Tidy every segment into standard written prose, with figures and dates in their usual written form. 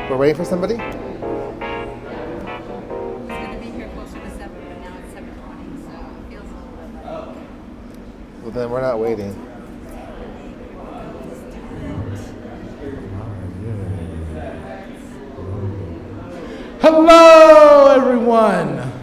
We're waiting for somebody? It was going to be here closer to 7, but now it's 7:20, so it feels a little bit like... Well, then we're not waiting. Hello, everyone.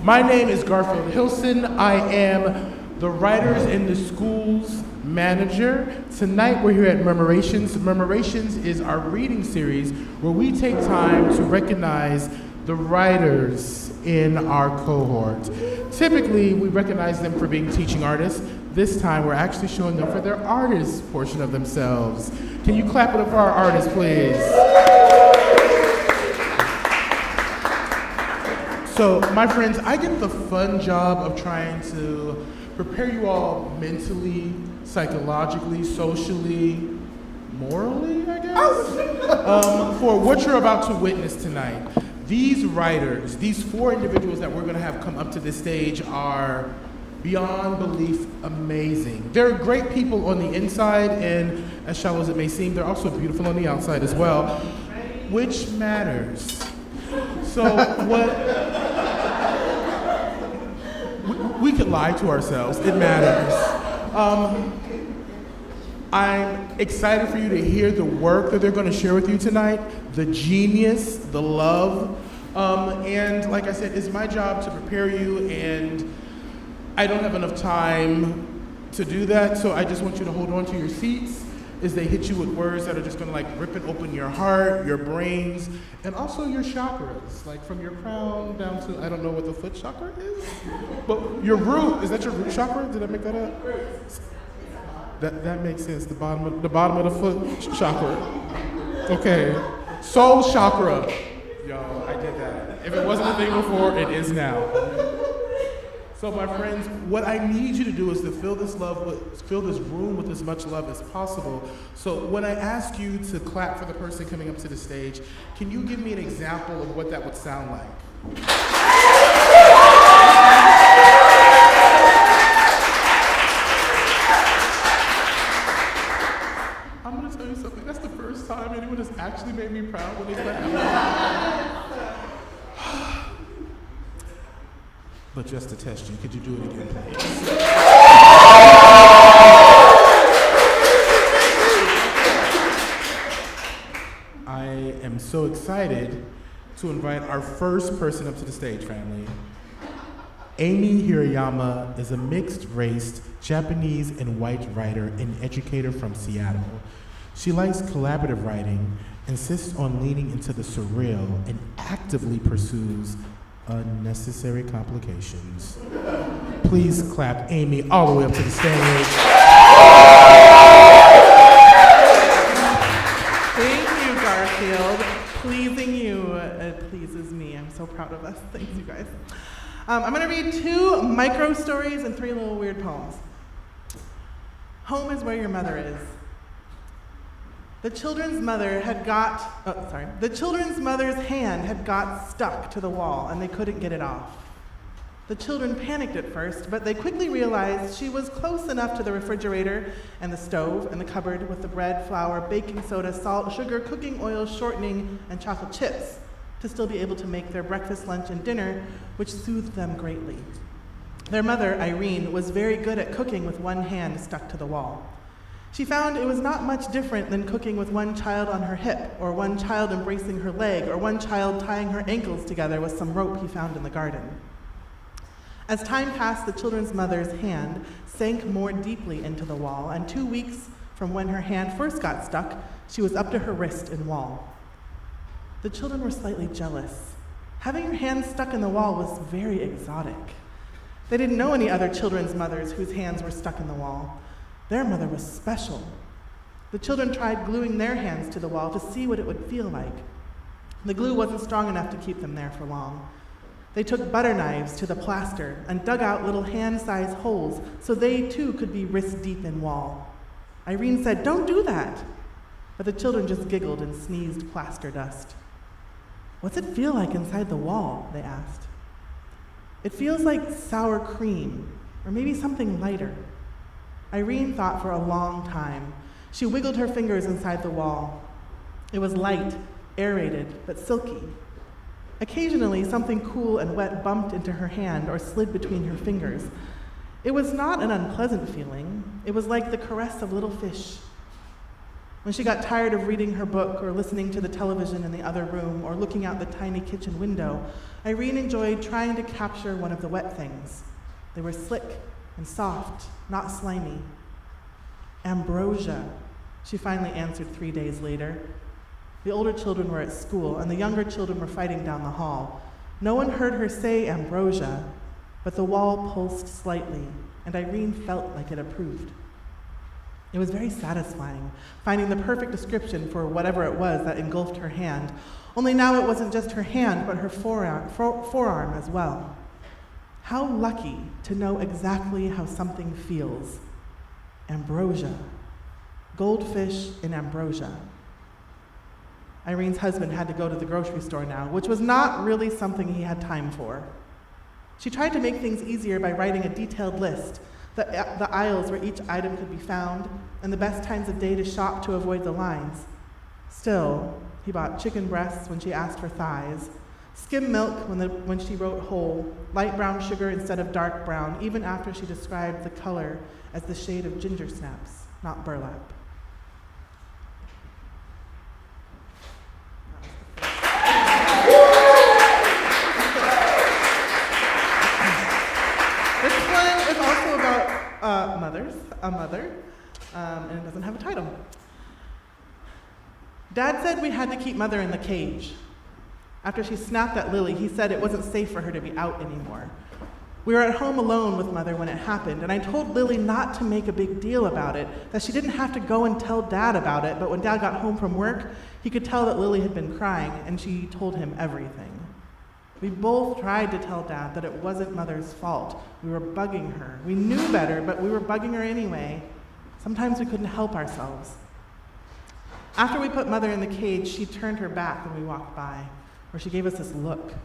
My name is Garfield Hilson. I am the Writers in the Schools manager. Tonight we're here at Murmurations. Murmurations is our reading series where we take time to recognize the writers in our cohort. Typically, we recognize them for being teaching artists. This time, we're actually showing them for their artist portion of themselves. Can you clap it up for our artists, please? So, my friends, I get the fun job of trying to prepare you all mentally, psychologically, socially, morally, I guess, for what you're about to witness tonight. These writers, these 4 individuals that we're going to have come up to this stage are beyond belief amazing. They're great people on the inside, and as shallow as it may seem, they're also beautiful on the outside as well, which matters. So we could lie to ourselves, it matters. I'm excited for you to hear the work that they're going to share with you tonight, the genius, the love, and like I said, it's my job to prepare you, and I don't have enough time to do that, so I just want you to hold on to your seats as they hit you with words that are just gonna like rip and open your heart, your brains, and also your chakras, like from your crown down to, I don't know what the foot chakra is, but your root, is that your root chakra? Did I make that up? That makes sense, the bottom of the foot chakra. Okay, soul chakra. Yo, I did that. If it wasn't a thing before, it is now. So my friends, what I need you to do is to fill this room with as much love as possible. So when I ask you to clap for the person coming up to the stage, can you give me an example of what that would sound like? I'm gonna tell you something, that's the first time anyone has actually made me proud when they clap. But just to test you, could you do it again, please? I am so excited to invite our first person up to the stage, family. Amy Hirayama is a mixed-race Japanese and white writer and educator from Seattle. She likes collaborative writing, insists on leaning into the surreal, and actively pursues unnecessary complications. Please clap Amy all the way up to the stage. Thank you, Garfield. Pleasing you pleases me. I'm so proud of us. Thanks, you guys. I'm going to read 2 micro stories and 3 little weird poems. Home is where your mother is. The children's mother's hand had got stuck to the wall and they couldn't get it off. The children panicked at first, but they quickly realized she was close enough to the refrigerator and the stove and the cupboard with the bread, flour, baking soda, salt, sugar, cooking oil, shortening, and chocolate chips to still be able to make their breakfast, lunch, and dinner, which soothed them greatly. Their mother, Irene, was very good at cooking with one hand stuck to the wall. She found it was not much different than cooking with one child on her hip, or one child embracing her leg, or one child tying her ankles together with some rope he found in the garden. As time passed, the children's mother's hand sank more deeply into the wall, and 2 weeks from when her hand first got stuck, she was up to her wrist in wall. The children were slightly jealous. Having your hand stuck in the wall was very exotic. They didn't know any other children's mothers whose hands were stuck in the wall. Their mother was special. The children tried gluing their hands to the wall to see what it would feel like. The glue wasn't strong enough to keep them there for long. They took butter knives to the plaster and dug out little hand-sized holes so they too could be wrist-deep in wall. Irene said, "Don't do that." But the children just giggled and sneezed plaster dust. "What's it feel like inside the wall?" they asked. "It feels like sour cream, or maybe something lighter." Irene thought for a long time. She wiggled her fingers inside the wall. It was light, aerated, but silky. Occasionally, something cool and wet bumped into her hand or slid between her fingers. It was not an unpleasant feeling. It was like the caress of little fish. When she got tired of reading her book or listening to the television in the other room or looking out the tiny kitchen window, Irene enjoyed trying to capture one of the wet things. They were slick and soft, not slimy. Ambrosia, she finally answered 3 days later. The older children were at school, and the younger children were fighting down the hall. No one heard her say ambrosia, but the wall pulsed slightly, and Irene felt like it approved. It was very satisfying, finding the perfect description for whatever it was that engulfed her hand, only now it wasn't just her hand, but her forearm as well. How lucky to know exactly how something feels. Ambrosia. Goldfish in ambrosia. Irene's husband had to go to the grocery store now, which was not really something he had time for. She tried to make things easier by writing a detailed list, the aisles where each item could be found, and the best times of day to shop to avoid the lines. Still, he bought chicken breasts when she asked for thighs, skim milk when she wrote whole, light brown sugar instead of dark brown, even after she described the color as the shade of ginger snaps, not burlap. A mother, and it doesn't have a title. Dad said we had to keep Mother in the cage. After she snapped at Lily, he said it wasn't safe for her to be out anymore. We were at home alone with Mother when it happened, and I told Lily not to make a big deal about it, that she didn't have to go and tell Dad about it, but when Dad got home from work, he could tell that Lily had been crying, and she told him everything. We both tried to tell Dad that it wasn't Mother's fault. We were bugging her. We knew better, but we were bugging her anyway. Sometimes we couldn't help ourselves. After we put Mother in the cage, she turned her back when we walked by, or she gave us this look.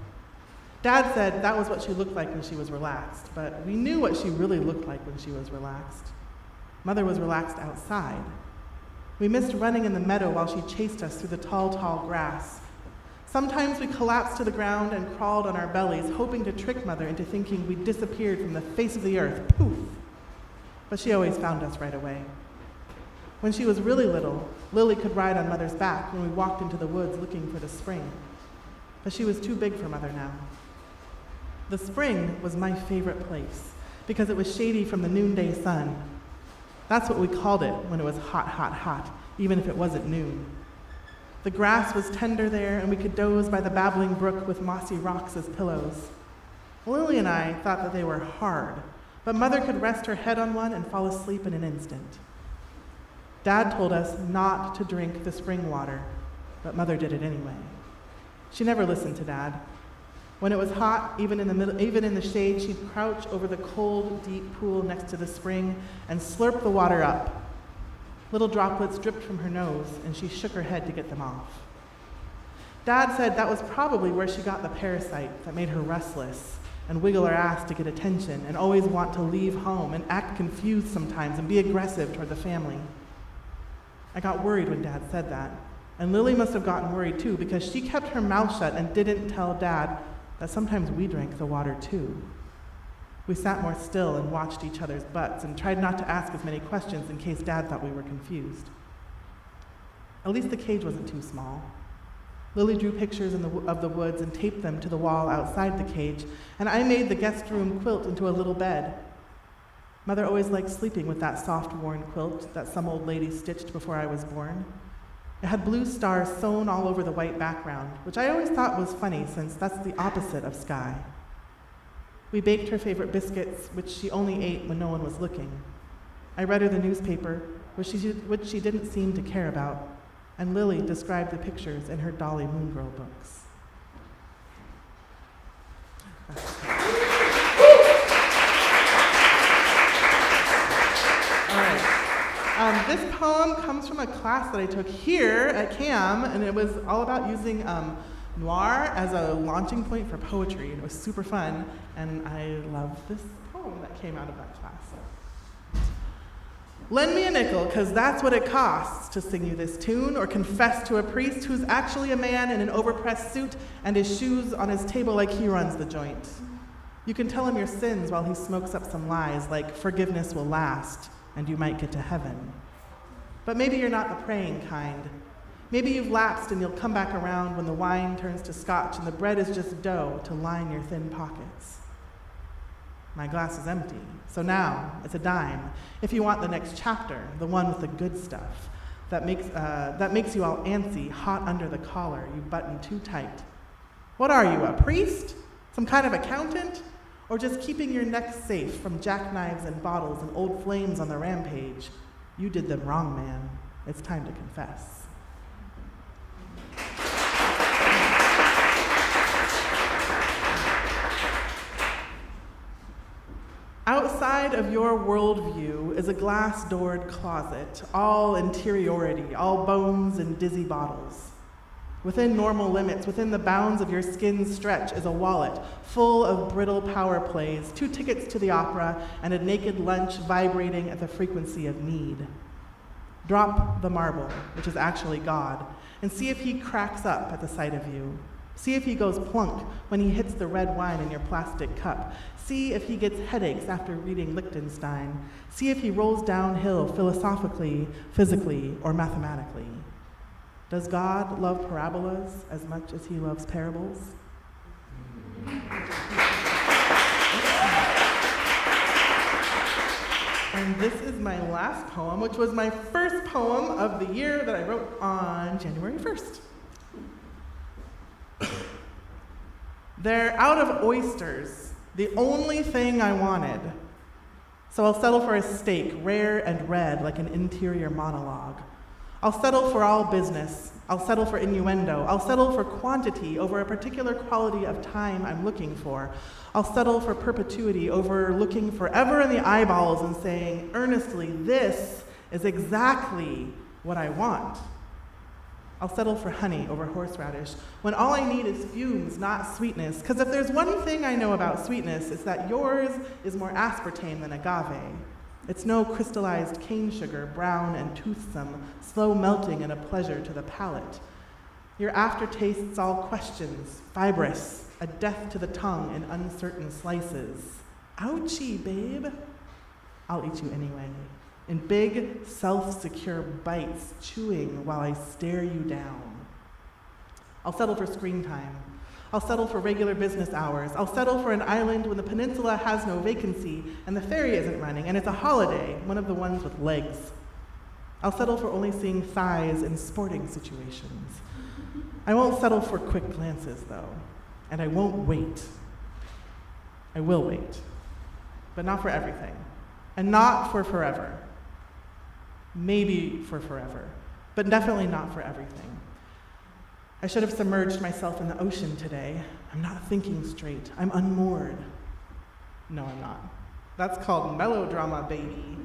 Dad said that was what she looked like when she was relaxed, but we knew what she really looked like when she was relaxed. Mother was relaxed outside. We missed running in the meadow while she chased us through the tall, tall grass. Sometimes we collapsed to the ground and crawled on our bellies, hoping to trick Mother into thinking we'd disappeared from the face of the earth. Poof! But she always found us right away. When she was really little, Lily could ride on Mother's back when we walked into the woods looking for the spring. But she was too big for Mother now. The spring was my favorite place because it was shady from the noonday sun. That's what we called it when it was hot, hot, hot, even if it wasn't noon. The grass was tender there, and we could doze by the babbling brook with mossy rocks as pillows. Lily and I thought that they were hard, but Mother could rest her head on one and fall asleep in an instant. Dad told us not to drink the spring water, but Mother did it anyway. She never listened to Dad. When it was hot, even in the shade, she'd crouch over the cold, deep pool next to the spring and slurp the water up. Little droplets dripped from her nose, and she shook her head to get them off. Dad said that was probably where she got the parasite that made her restless and wiggle her ass to get attention and always want to leave home and act confused sometimes and be aggressive toward the family. I got worried when Dad said that, and Lily must have gotten worried too because she kept her mouth shut and didn't tell Dad that sometimes we drank the water too. We sat more still and watched each other's butts and tried not to ask as many questions in case Dad thought we were confused. At least the cage wasn't too small. Lily drew pictures of the woods and taped them to the wall outside the cage, and I made the guest room quilt into a little bed. Mother always liked sleeping with that soft, worn quilt that some old lady stitched before I was born. It had blue stars sewn all over the white background, which I always thought was funny since that's the opposite of sky. We baked her favorite biscuits, which she only ate when no one was looking. I read her the newspaper, which she didn't seem to care about, and Lily described the pictures in her Dolly Moon Girl books. All right. This poem comes from a class that I took here at CAM, and it was all about using noir as a launching point for poetry. It was super fun, and I love this poem that came out of that class. Lend me a nickel, because that's what it costs to sing you this tune or confess to a priest who's actually a man in an overpressed suit and his shoes on his table like he runs the joint. You can tell him your sins while he smokes up some lies like forgiveness will last and you might get to heaven. But maybe you're not the praying kind. Maybe you've lapsed and you'll come back around when the wine turns to scotch and the bread is just dough to line your thin pockets. My glass is empty, so now it's a dime. If you want the next chapter, the one with the good stuff, that makes you all antsy, hot under the collar, you button too tight. What are you, a priest? Some kind of accountant? Or just keeping your neck safe from jackknives and bottles and old flames on the rampage? You did them wrong, man. It's time to confess. Outside of your worldview is a glass-doored closet, all interiority, all bones and dizzy bottles. Within normal limits, within the bounds of your skin's stretch, is a wallet full of brittle power plays, 2 tickets to the opera, and a naked lunch vibrating at the frequency of need. Drop the marble, which is actually God, and see if he cracks up at the sight of you. See if he goes plunk when he hits the red wine in your plastic cup. See if he gets headaches after reading Liechtenstein. See if he rolls downhill philosophically, physically, or mathematically. Does God love parabolas as much as he loves parables? And this is my last poem, which was my first poem of the year that I wrote on January 1st. They're out of oysters, the only thing I wanted. So I'll settle for a steak, rare and red like an interior monologue. I'll settle for all business. I'll settle for innuendo. I'll settle for quantity over a particular quality of time I'm looking for. I'll settle for perpetuity over looking forever in the eyeballs and saying earnestly, this is exactly what I want. I'll settle for honey over horseradish when all I need is fumes, not sweetness. Because if there's one thing I know about sweetness, it's that yours is more aspartame than agave. It's no crystallized cane sugar, brown and toothsome, slow melting and a pleasure to the palate. Your aftertaste's all questions, fibrous, a death to the tongue in uncertain slices. Ouchie, babe. I'll eat you anyway. In big, self-secure bites, chewing while I stare you down. I'll settle for screen time. I'll settle for regular business hours. I'll settle for an island when the peninsula has no vacancy and the ferry isn't running and it's a holiday, one of the ones with legs. I'll settle for only seeing thighs in sporting situations. I won't settle for quick glances, though, and I won't wait. I will wait, but not for everything, and not for forever. Maybe for forever, but definitely not for everything. I should have submerged myself in the ocean today. I'm not thinking straight. I'm unmoored. No, I'm not. That's called melodrama, baby.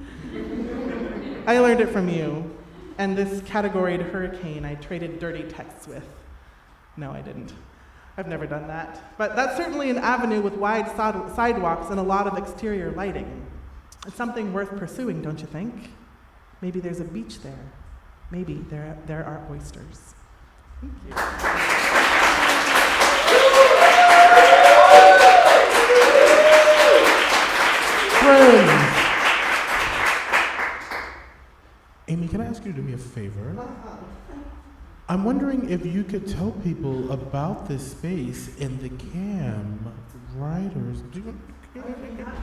I learned it from you, and this categoried hurricane I traded dirty texts with. No, I didn't. I've never done that. But that's certainly an avenue with wide sidewalks and a lot of exterior lighting. It's something worth pursuing, don't you think? Maybe there's a beach there. Maybe there are oysters. Thank you. Friends. Amy, can I ask you to do me a favor? I'm wondering if you could tell people about this space in the CAM writers.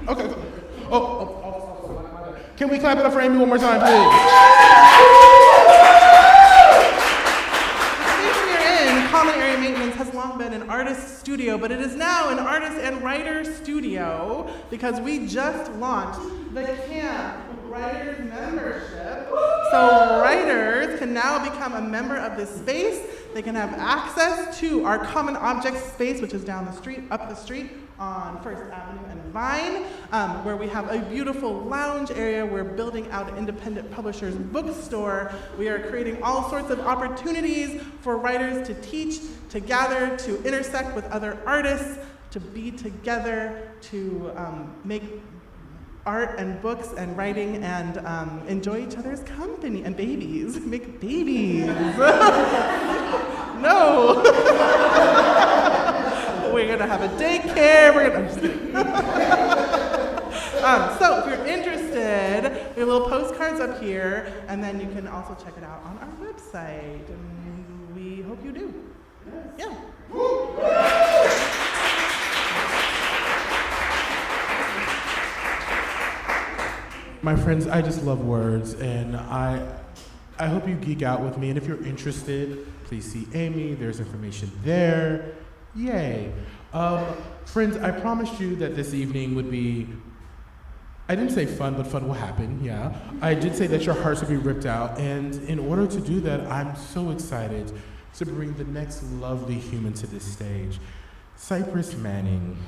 Okay. Can we clap it up for Amy one more time, please? Common Area Maintenance has long been an artist studio, but it is now an artist and writer studio because we just launched the Camp Writers Membership. So writers can now become a member of this space. They can have access to our common objects space, which is down the street, up the street on First Avenue and Vine, where we have a beautiful lounge area. We're building out an independent publisher's bookstore. We are creating all sorts of opportunities for writers to teach, to gather, to intersect with other artists, to be together, to make art and books and writing and enjoy each other's company and babies. Make babies. No. We're gonna have a daycare. I'm just kidding. So if you're interested, we have little postcards up here, and then you can also check it out on our website. And we hope you do. Yeah. My friends, I just love words, and I hope you geek out with me. And if you're interested, please see Amy. There's information there. Yay. Friends, I promised you that this evening would be, I didn't say fun, but fun will happen, yeah. I did say that your hearts would be ripped out, and in order to do that, I'm so excited to bring the next lovely human to this stage. Cypress Manning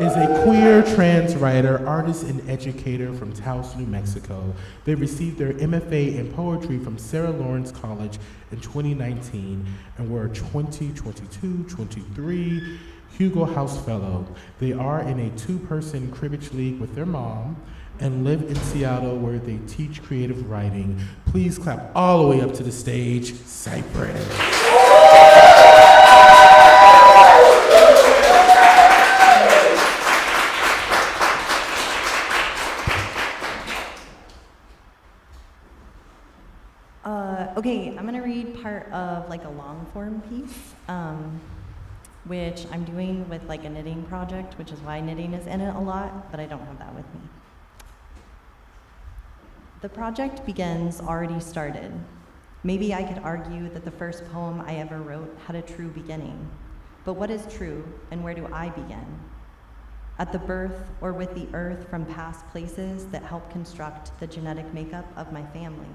is a queer trans writer, artist, and educator from Taos, New Mexico. They received their MFA in poetry from Sarah Lawrence College in 2019 and were a 2022-23 Hugo House Fellow. They are in a two-person cribbage league with their mom and live in Seattle where they teach creative writing. Please clap all the way up to the stage, Cypress. Okay, I'm gonna read part of like a long form piece, which I'm doing with like a knitting project, which is why knitting is in it a lot, but I don't have that with me. The project begins already started. Maybe I could argue that the first poem I ever wrote had a true beginning. But what is true, and where do I begin? At the birth or with the earth from past places that help construct the genetic makeup of my family.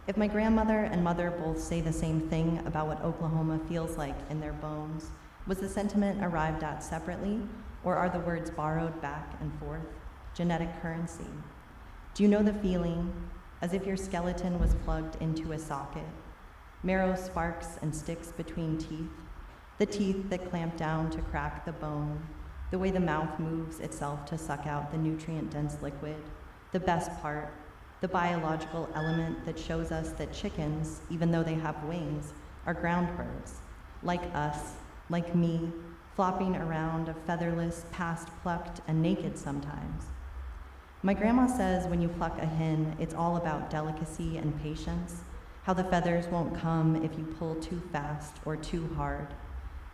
If my grandmother and mother both say the same thing about what Oklahoma feels like in their bones, was the sentiment arrived at separately, or are the words borrowed back and forth? Genetic currency. Do you know the feeling, as if your skeleton was plugged into a socket? Marrow sparks and sticks between teeth, the teeth that clamp down to crack the bone, the way the mouth moves itself to suck out the nutrient-dense liquid, the best part, the biological element that shows us that chickens, even though they have wings, are ground birds, like us, like me, flopping around, featherless, past plucked, and naked sometimes. My grandma says when you pluck a hen, it's all about delicacy and patience, how the feathers won't come if you pull too fast or too hard,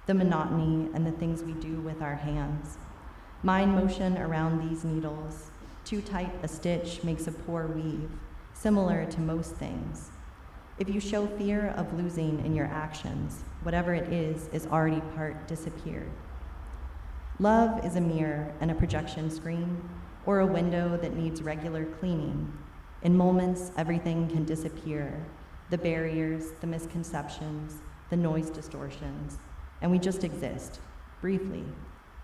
the monotony and the things we do with our hands. Mind motion around these needles. Too tight a stitch makes a poor weave, similar to most things. If you show fear of losing in your actions, whatever it is already part disappeared. Love is a mirror and a projection screen, or a window that needs regular cleaning. In moments, everything can disappear. The barriers, the misconceptions, the noise distortions, and we just exist, briefly,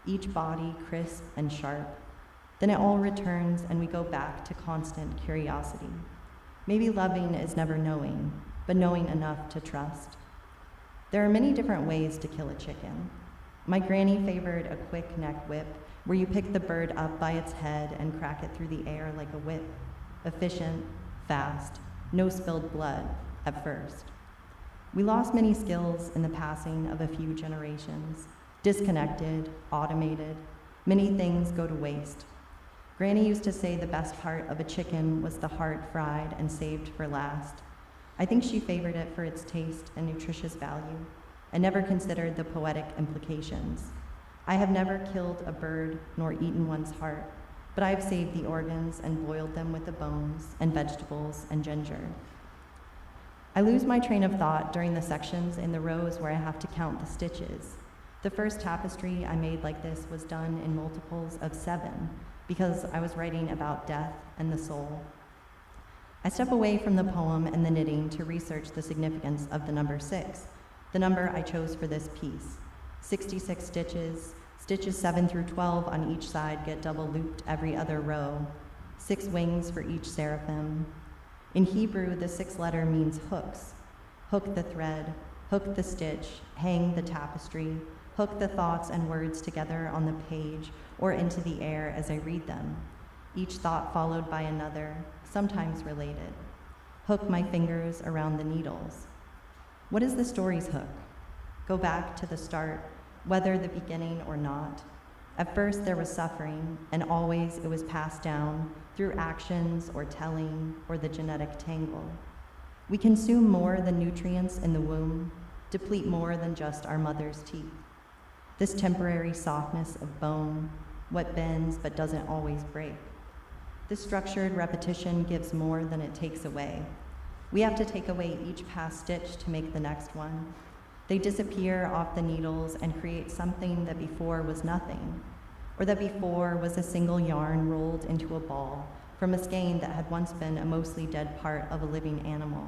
each body crisp and sharp. Then it all returns and we go back to constant curiosity. Maybe loving is never knowing, but knowing enough to trust. There are many different ways to kill a chicken. My granny favored a quick neck whip, where you pick the bird up by its head and crack it through the air like a whip. Efficient, fast, no spilled blood at first. We lost many skills in the passing of a few generations. Disconnected, automated, many things go to waste. Granny used to say the best part of a chicken was the heart fried and saved for last. I think she favored it for its taste and nutritious value, and never considered the poetic implications. I have never killed a bird nor eaten one's heart, but I have saved the organs and boiled them with the bones and vegetables and ginger. I lose my train of thought during the sections in the rows where I have to count the stitches. The first tapestry I made like this was done in multiples of 7, because I was writing about death and the soul. I step away from the poem and the knitting to research the significance of the number 6, the number I chose for this piece. 66 stitches, stitches 7 through 12 on each side get double looped every other row, 6 wings for each seraphim. In Hebrew, the 6th letter means hooks. Hook the thread, hook the stitch, hang the tapestry, hook the thoughts and words together on the page or into the air as I read them. each thought followed by another, sometimes related. Hook my fingers around the needles. What is the story's hook? Go back to the start, whether the beginning or not. At first there was suffering, and always it was passed down through actions or telling or the genetic tangle. We consume more than nutrients in the womb, deplete more than just our mother's teeth. This temporary softness of bone, what bends but doesn't always break. This structured repetition gives more than it takes away. We have to take away each past stitch to make the next one. They disappear off the needles and create something that before was nothing, or that before was a single yarn rolled into a ball from a skein that had once been a mostly dead part of a living animal.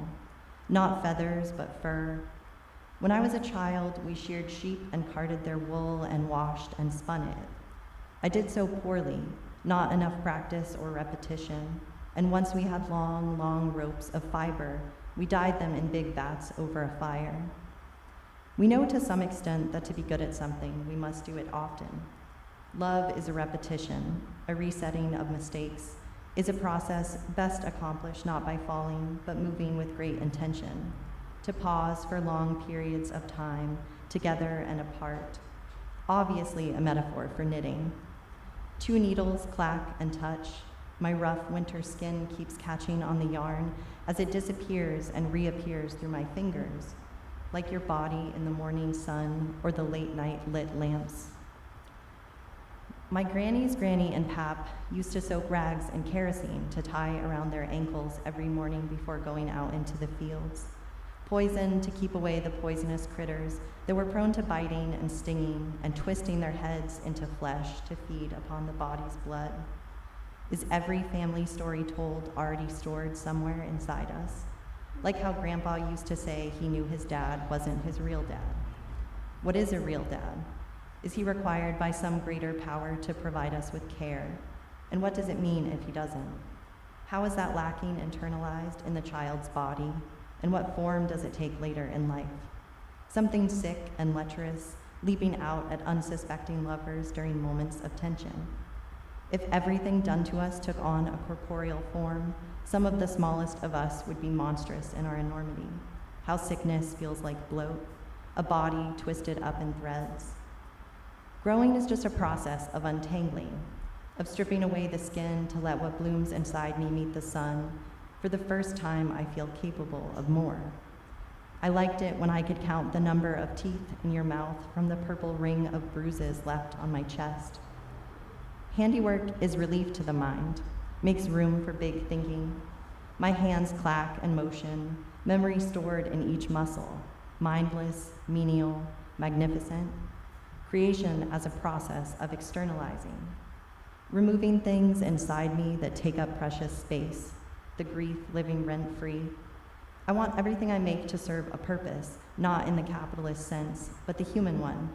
Not feathers, but fur. When I was a child, we sheared sheep and carded their wool and washed and spun it. I did so poorly, not enough practice or repetition, and once we had long, long ropes of fiber, we dyed them in big vats over a fire. We know to some extent that to be good at something, we must do it often. Love is a repetition, a resetting of mistakes, is a process best accomplished not by falling, but moving with great intention, to pause for long periods of time, together and apart. Obviously a metaphor for knitting. Two needles clack and touch. My rough winter skin keeps catching on the yarn as it disappears and reappears through my fingers, like your body in the morning sun or the late night lit lamps. My granny's granny and pap used to soak rags in kerosene to tie around their ankles every morning before going out into the fields. Poison to keep away the poisonous critters that were prone to biting and stinging and twisting their heads into flesh to feed upon the body's blood. Is every family story told already stored somewhere inside us? Like how Grandpa used to say he knew his dad wasn't his real dad. What is a real dad? Is he required by some greater power to provide us with care? And what does it mean if he doesn't? How is that lacking internalized in the child's body? And what form does it take later in life? Something sick and lecherous, leaping out at unsuspecting lovers during moments of tension. If everything done to us took on a corporeal form, some of the smallest of us would be monstrous in our enormity. How sickness feels like bloat, a body twisted up in threads. Growing is just a process of untangling, of stripping away the skin to let what blooms inside me meet the sun. For the first time, I feel capable of more. I liked it when I could count the number of teeth in your mouth from the purple ring of bruises left on my chest. Handiwork is relief to the mind, makes room for big thinking. My hands clack and motion, memory stored in each muscle, mindless, menial, magnificent. Creation as a process of externalizing, removing things inside me that take up precious space, the grief living rent-free. I want everything I make to serve a purpose, not in the capitalist sense, but the human one.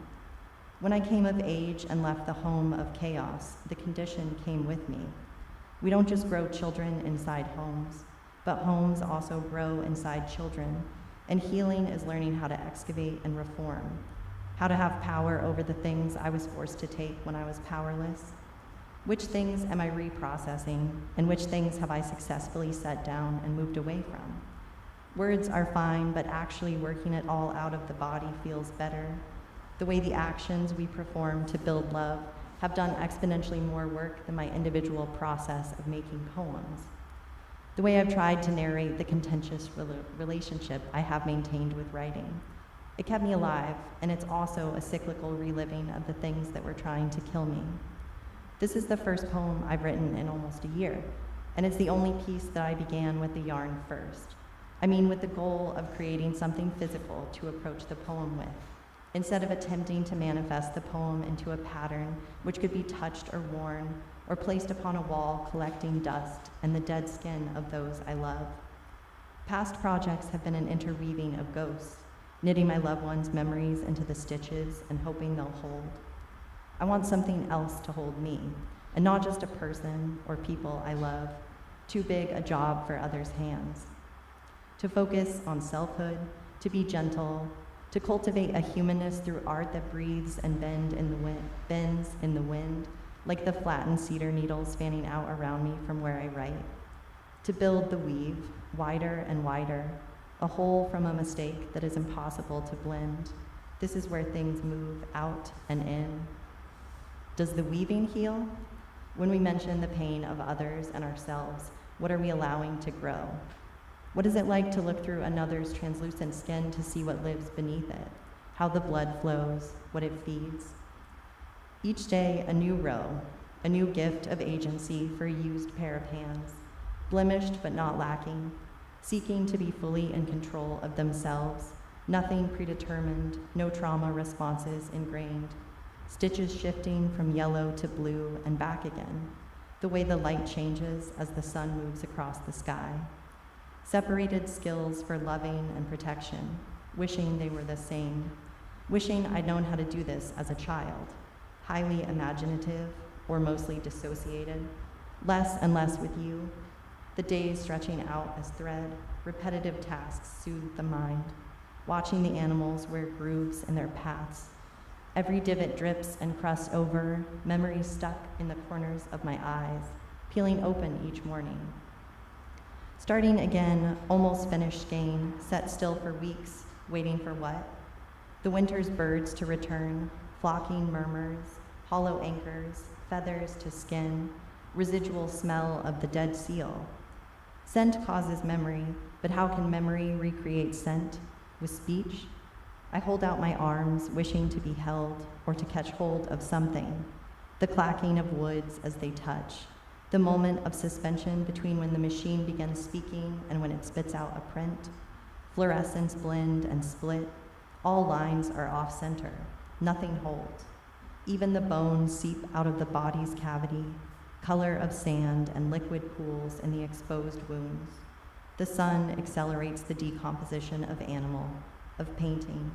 When I came of age and left the home of chaos, the condition came with me. We don't just grow children inside homes, but homes also grow inside children, and healing is learning how to excavate and reform, how to have power over the things I was forced to take when I was powerless. Which things am I reprocessing, and which things have I successfully set down and moved away from? Words are fine, but actually working it all out of the body feels better. The way the actions we perform to build love have done exponentially more work than my individual process of making poems. The way I've tried to narrate the contentious relationship I have maintained with writing. It kept me alive, and it's also a cyclical reliving of the things that were trying to kill me. This is the first poem I've written in almost a year, and it's the only piece that I began with the yarn first. I mean, with the goal of creating something physical to approach the poem with, instead of attempting to manifest the poem into a pattern which could be touched or worn, or placed upon a wall collecting dust and the dead skin of those I love. Past projects have been an interweaving of ghosts, knitting my loved ones' memories into the stitches and hoping they'll hold. I want something else to hold me, and not just a person or people I love, too big a job for others' hands. To focus on selfhood, to be gentle, to cultivate a humanness through art that breathes and bends in the wind, like the flattened cedar needles fanning out around me from where I write. To build the weave, wider and wider, a hole from a mistake that is impossible to blend. This is where things move out and in. Does the weaving heal? When we mention the pain of others and ourselves, what are we allowing to grow? What is it like to look through another's translucent skin to see what lives beneath it? How the blood flows, what it feeds? Each day, a new row, a new gift of agency for a used pair of hands, blemished but not lacking, seeking to be fully in control of themselves, nothing predetermined, no trauma responses ingrained, stitches shifting from yellow to blue and back again, the way the light changes as the sun moves across the sky. Separated skills for loving and protection, wishing they were the same, wishing I'd known how to do this as a child, highly imaginative or mostly dissociated, less and less with you, the days stretching out as thread, repetitive tasks soothe the mind, watching the animals wear grooves in their paths. Every divot drips and crusts over, memories stuck in the corners of my eyes, peeling open each morning. Starting again, almost finished game, set still for weeks, waiting for what? The winter's birds to return, flocking murmurs, hollow anchors, feathers to skin, residual smell of the dead seal. Scent causes memory, but how can memory recreate scent? With speech? I hold out my arms, wishing to be held or to catch hold of something. The clacking of woods as they touch. The moment of suspension between when the machine begins speaking and when it spits out a print. Fluorescents blend and split. All lines are off-center. Nothing holds. Even the bones seep out of the body's cavity, color of sand and liquid pools in the exposed wounds. The sun accelerates the decomposition of animal, of painting,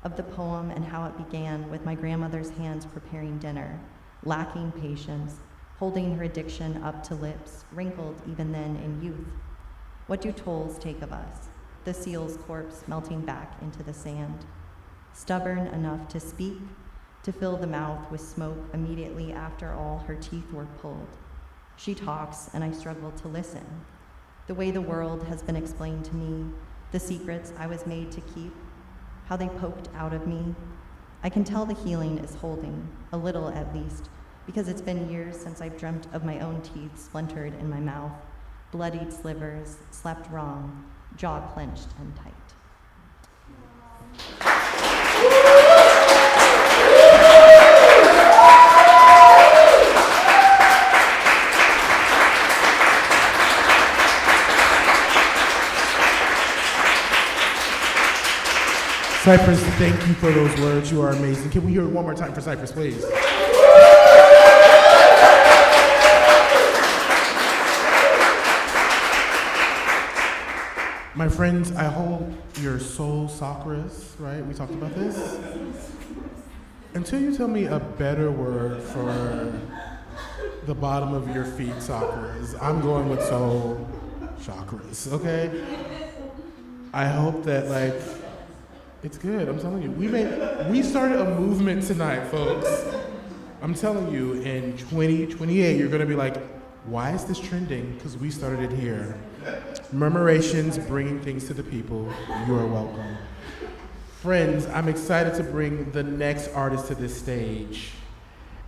of the poem and how it began with my grandmother's hands preparing dinner, lacking patience, holding her addiction up to lips, wrinkled even then in youth. What do tolls take of us? The seal's corpse melting back into the sand. Stubborn enough to speak, to fill the mouth with smoke immediately after all her teeth were pulled. She talks and I struggle to listen. The way the world has been explained to me, the secrets I was made to keep, how they poked out of me. I can tell the healing is holding, a little at least, because it's been years since I've dreamt of my own teeth splintered in my mouth, bloodied slivers, slept wrong, jaw clenched and tight. Cypress, thank you for those words. You are amazing. Can we hear it one more time for Cypress, please? My friends, I hold your soul chakras, right? We talked about this. Until you tell me a better word for the bottom of your feet chakras, I'm going with soul chakras, okay? I hope that, like, it's good, I'm telling you. We started a movement tonight, folks. I'm telling you, in 2028, you're gonna be like, why is this trending? Because we started it here. Murmurations, bringing things to the people. You are welcome. Friends, I'm excited to bring the next artist to this stage.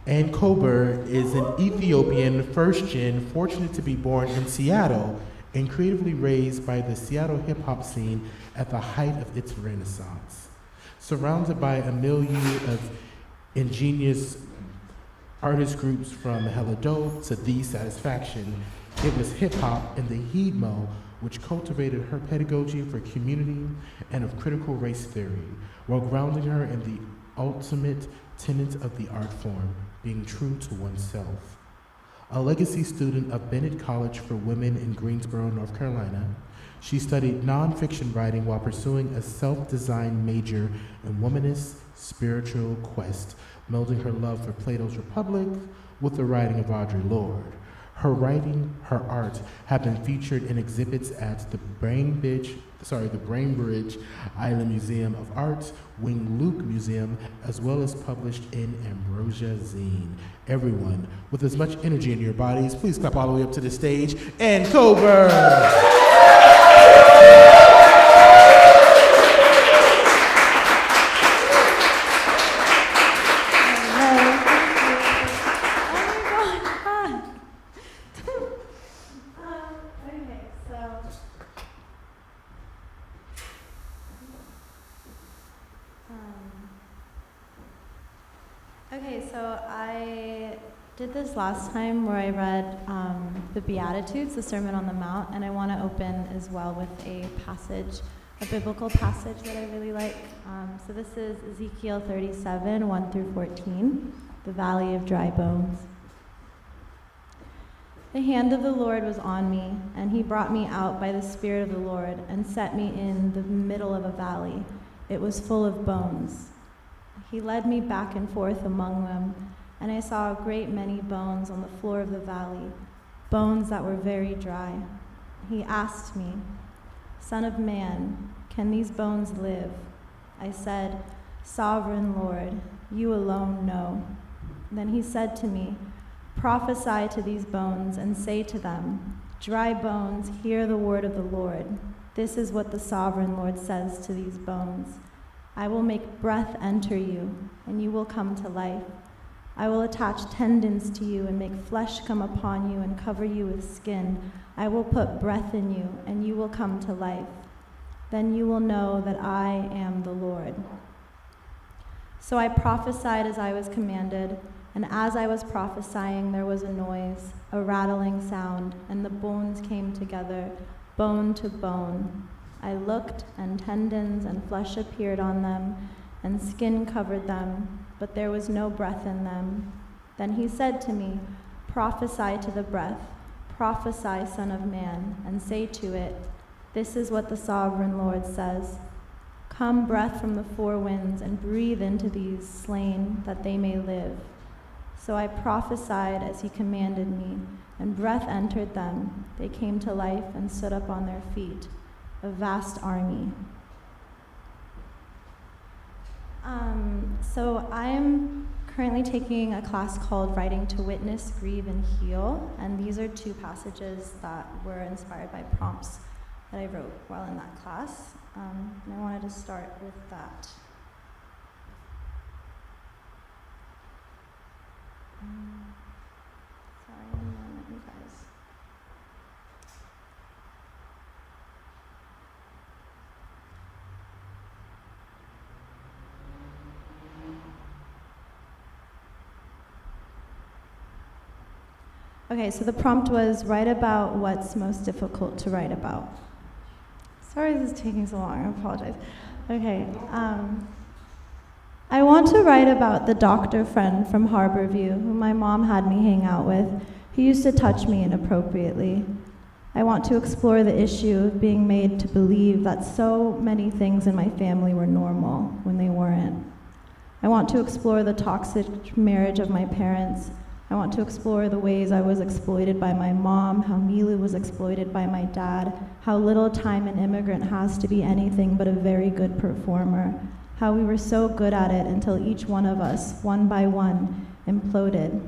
Ann Kober is an Ethiopian first-gen, fortunate to be born in Seattle and creatively raised by the Seattle hip-hop scene at the height of its renaissance. Surrounded by a milieu of ingenious artist groups from Hella Dope to The Satisfaction, it was hip-hop and the Heedmo which cultivated her pedagogy for community and of critical race theory, while grounding her in the ultimate tenet of the art form, being true to oneself. A legacy student of Bennett College for Women in Greensboro, North Carolina, she studied nonfiction writing while pursuing a self-designed major in womanist spiritual quest, melding her love for Plato's Republic with the writing of Audre Lorde. Her writing, her art, have been featured in exhibits at the Brain Bitch the Brainbridge Island Museum of Art's Wing Luke Museum, as well as published in Ambrosia Zine. Everyone, with as much energy in your bodies, please clap all the way up to the stage and Coburn. Okay, so I did this last time where I read the Beatitudes, the Sermon on the Mount, and I want to open as well with a passage, a biblical passage that I really like. So this is Ezekiel 37, 1 through 14, the Valley of Dry Bones. The hand of the Lord was on me, and he brought me out by the Spirit of the Lord and set me in the middle of a valley. It was full of bones. He led me back and forth among them, and I saw a great many bones on the floor of the valley, bones that were very dry. He asked me, "Son of man, can these bones live?" I said, "Sovereign Lord, you alone know." Then he said to me, "Prophesy to these bones and say to them, 'Dry bones, hear the word of the Lord. This is what the Sovereign Lord says to these bones. I will make breath enter you, and you will come to life. I will attach tendons to you and make flesh come upon you and cover you with skin. I will put breath in you, and you will come to life. Then you will know that I am the Lord." So I prophesied as I was commanded, and as I was prophesying, there was a noise, a rattling sound, and the bones came together, bone to bone. I looked, and tendons and flesh appeared on them, and skin covered them, but there was no breath in them. Then he said to me, "Prophesy to the breath, prophesy, Son of Man, and say to it, 'This is what the Sovereign Lord says. Come, breath from the four winds, and breathe into these slain, that they may live.' So I prophesied as he commanded me, and breath entered them. They came to life and stood up on their feet, a vast army." So I'm currently taking a class called Writing to Witness, Grieve, and Heal, and these are two passages that were inspired by prompts that I wrote while in that class, and I wanted to start with that. Sorry, one moment, you guys. Okay, so the prompt was, write about what's most difficult to write about. Sorry this is taking so long, I apologize. Okay, I want to write about the doctor friend from Harborview who my mom had me hang out with, who used to touch me inappropriately. I want to explore the issue of being made to believe that so many things in my family were normal when they weren't. I want to explore the toxic marriage of my parents. I want to explore the ways I was exploited by my mom, how Milu was exploited by my dad, how little time an immigrant has to be anything but a very good performer, how we were so good at it until each one of us, one by one, imploded.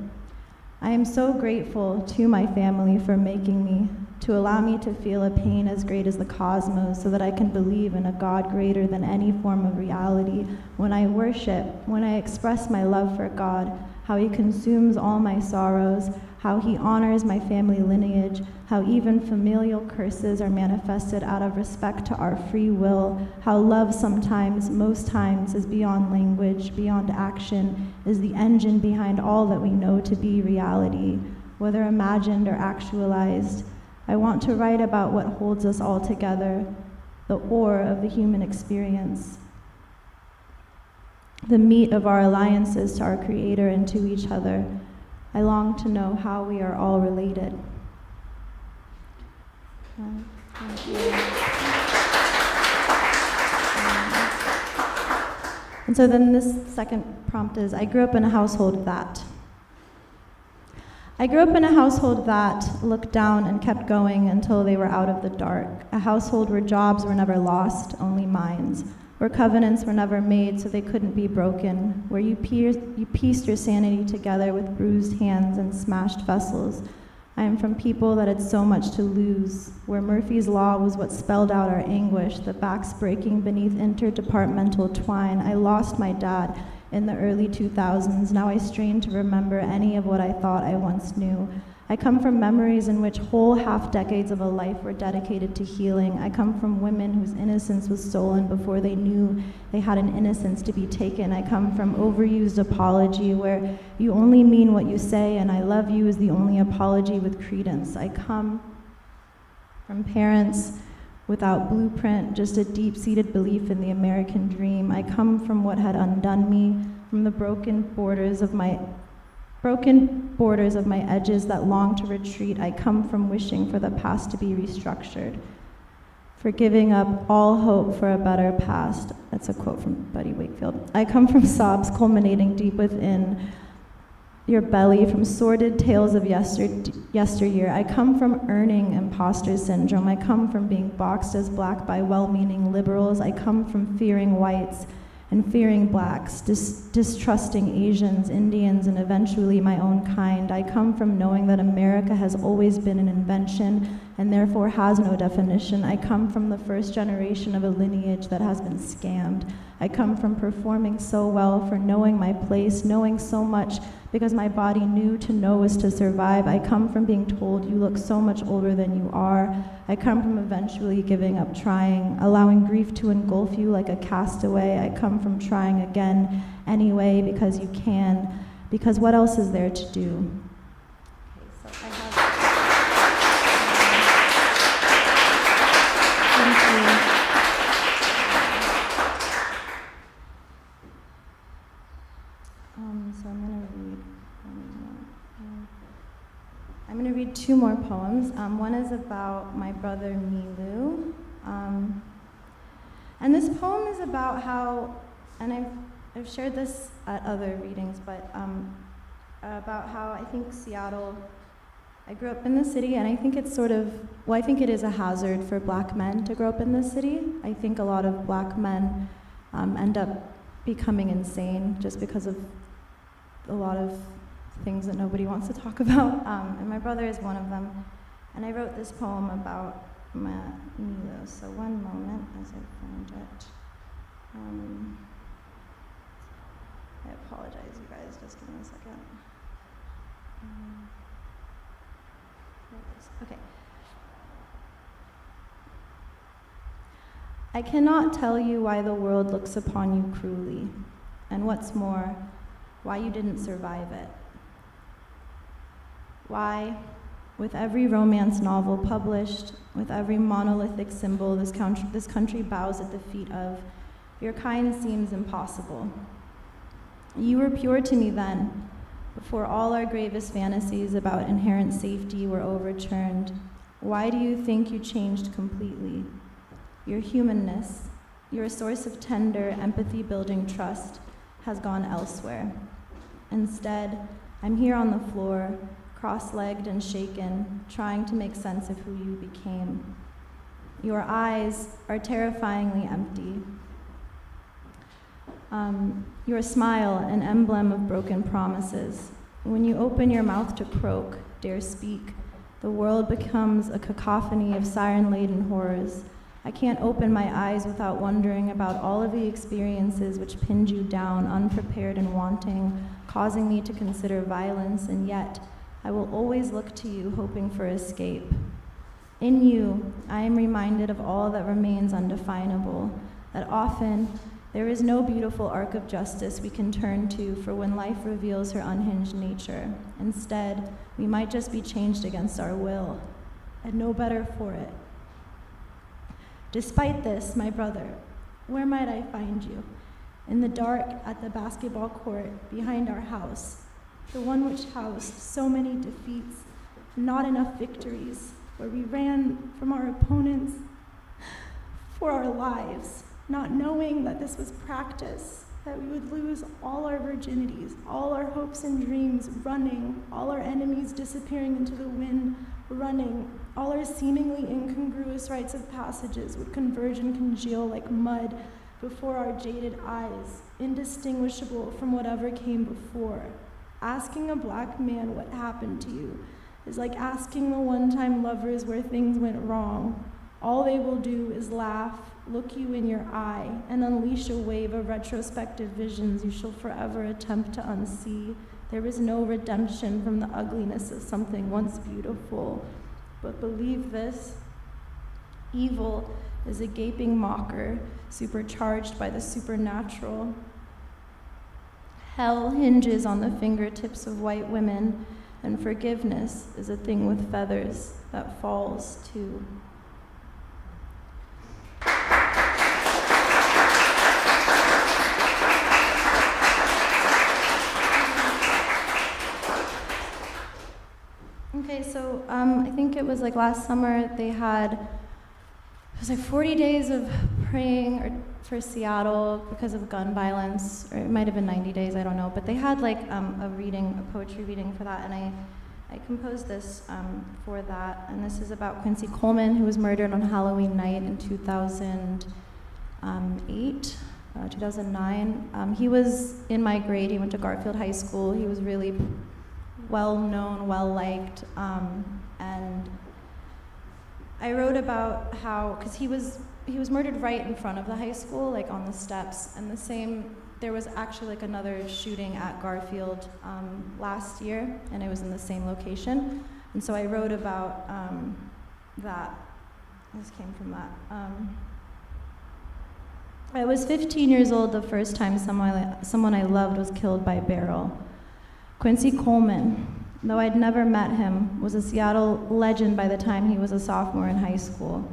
I am so grateful to my family for making me, to allow me to feel a pain as great as the cosmos so that I can believe in a God greater than any form of reality. When I worship, when I express my love for God, how he consumes all my sorrows, how he honors my family lineage, how even familial curses are manifested out of respect to our free will, how love sometimes, most times, is beyond language, beyond action, is the engine behind all that we know to be reality, whether imagined or actualized. I want to write about what holds us all together, the ore of the human experience, the meat of our alliances to our Creator and to each other. I long to know how we are all related. Thank you. And so then this second prompt is, I grew up in a household that. I grew up in a household that looked down and kept going until they were out of the dark. A household where jobs were never lost, only minds. Where covenants were never made so they couldn't be broken. Where you pieced your sanity together with bruised hands and smashed vessels. I am from people that had so much to lose. Where Murphy's Law was what spelled out our anguish, the backs breaking beneath interdepartmental twine. I lost my dad in the early 2000s. Now I strain to remember any of what I thought I once knew. I come from memories in which whole half decades of a life were dedicated to healing. I come from women whose innocence was stolen before they knew they had an innocence to be taken. I come from overused apology where you only mean what you say and I love you is the only apology with credence. I come from parents without blueprint, just a deep-seated belief in the American dream. I come from what had undone me, from the broken borders of my edges that long to retreat. I come from wishing for the past to be restructured, for giving up all hope for a better past. That's a quote from Buddy Wakefield. I come from sobs culminating deep within your belly, from sordid tales of yesteryear. I come from earning imposter syndrome. I come from being boxed as black by well-meaning liberals. I come from fearing whites and fearing blacks, distrusting Asians, Indians, and eventually my own kind. I come from knowing that America has always been an invention and therefore has no definition. I come from the first generation of a lineage that has been scammed. I come from performing so well, for knowing my place, knowing so much because my body knew to know is to survive. I come from being told you look so much older than you are. I come from eventually giving up trying, allowing grief to engulf you like a castaway. I come from trying again anyway because you can, because what else is there to do? Okay, so I have... Thank you. So I'm going to read two more poems. One is about my brother Milu. And this poem is about how, and I've shared this at other readings, but about how I think Seattle, I grew up in the city, and I think it's sort of, well, I think it is a hazard for black men to grow up in the city. I think a lot of black men end up becoming insane just because of a lot of things that nobody wants to talk about, and my brother is one of them. And I wrote this poem about Milo, so one moment as I find it. I apologize, you guys, just give me a second. Here it is. Okay. I cannot tell you why the world looks upon you cruelly, and what's more, why you didn't survive it. Why, with every romance novel published, with every monolithic symbol this country bows at the feet of, your kind seems impossible. You were pure to me then, before all our gravest fantasies about inherent safety were overturned. Why do you think you changed completely? Your humanness, your source of tender, empathy-building trust, has gone elsewhere. Instead, I'm here on the floor, cross-legged and shaken, trying to make sense of who you became. Your eyes are terrifyingly empty. Your smile, an emblem of broken promises. When you open your mouth to croak, dare speak, the world becomes a cacophony of siren-laden horrors. I can't open my eyes without wondering about all of the experiences which pinned you down, unprepared and wanting, causing me to consider violence, and yet I will always look to you, hoping for escape. In you, I am reminded of all that remains undefinable, that often there is no beautiful arc of justice we can turn to for when life reveals her unhinged nature. Instead, we might just be changed against our will, and no better for it. Despite this, my brother, where might I find you? In the dark at the basketball court behind our house, the one which housed so many defeats, not enough victories, where we ran from our opponents for our lives, not knowing that this was practice, that we would lose all our virginities, all our hopes and dreams running, all our enemies disappearing into the wind running, all our seemingly incongruous rites of passages would converge and congeal like mud before our jaded eyes, indistinguishable from whatever came before. Asking a black man what happened to you is like asking the one-time lovers where things went wrong. All they will do is laugh, look you in your eye, and unleash a wave of retrospective visions you shall forever attempt to unsee. There is no redemption from the ugliness of something once beautiful. But believe this, evil is a gaping mocker, supercharged by the supernatural. Hell hinges on the fingertips of white women, and forgiveness is a thing with feathers that falls too. Okay, so I think it was like last summer it was like 40 days of praying for Seattle because of gun violence, or it might have been 90 days, I don't know, but they had like a poetry reading for that, and I composed this for that, and this is about Quincy Coleman, who was murdered on Halloween night in 2009. He was in my grade. He went to Garfield High School. He was really well-known, well-liked, and I wrote about how, because he was murdered right in front of the high school, like on the steps, and there was actually like another shooting at Garfield last year, and it was in the same location, and so I wrote about that. This came from that. I was 15 years old the first time someone I loved was killed by a barrel. Quincy Coleman, though I'd never met him, was a Seattle legend by the time he was a sophomore in high school.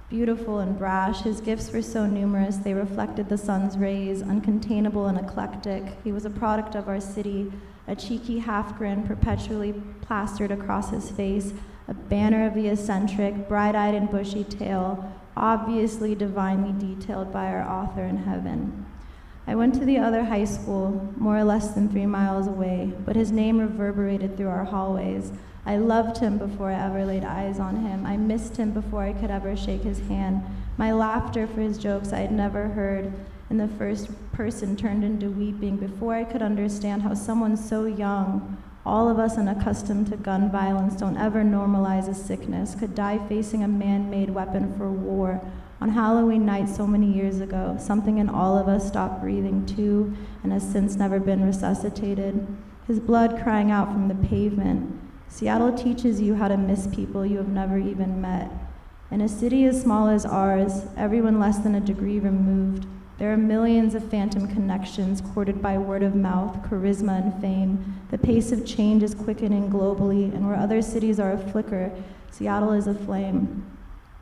Beautiful and brash, his gifts were so numerous they reflected the sun's rays, uncontainable and eclectic. He was a product of our city, a cheeky half-grin perpetually plastered across his face, a banner of the eccentric, bright-eyed and bushy tail, obviously divinely detailed by our author in heaven. I went to the other high school, more or less than 3 miles away, but his name reverberated through our hallways. I loved him before I ever laid eyes on him. I missed him before I could ever shake his hand. My laughter for his jokes I had never heard in the first person turned into weeping before I could understand how someone so young, all of us unaccustomed to gun violence, don't ever normalize a sickness, could die facing a man-made weapon for war. On Halloween night so many years ago, something in all of us stopped breathing too and has since never been resuscitated. His blood crying out from the pavement. Seattle teaches you how to miss people you have never even met. In a city as small as ours, everyone less than a degree removed, there are millions of phantom connections courted by word of mouth, charisma, and fame. The pace of change is quickening globally, and where other cities are a flicker, Seattle is aflame.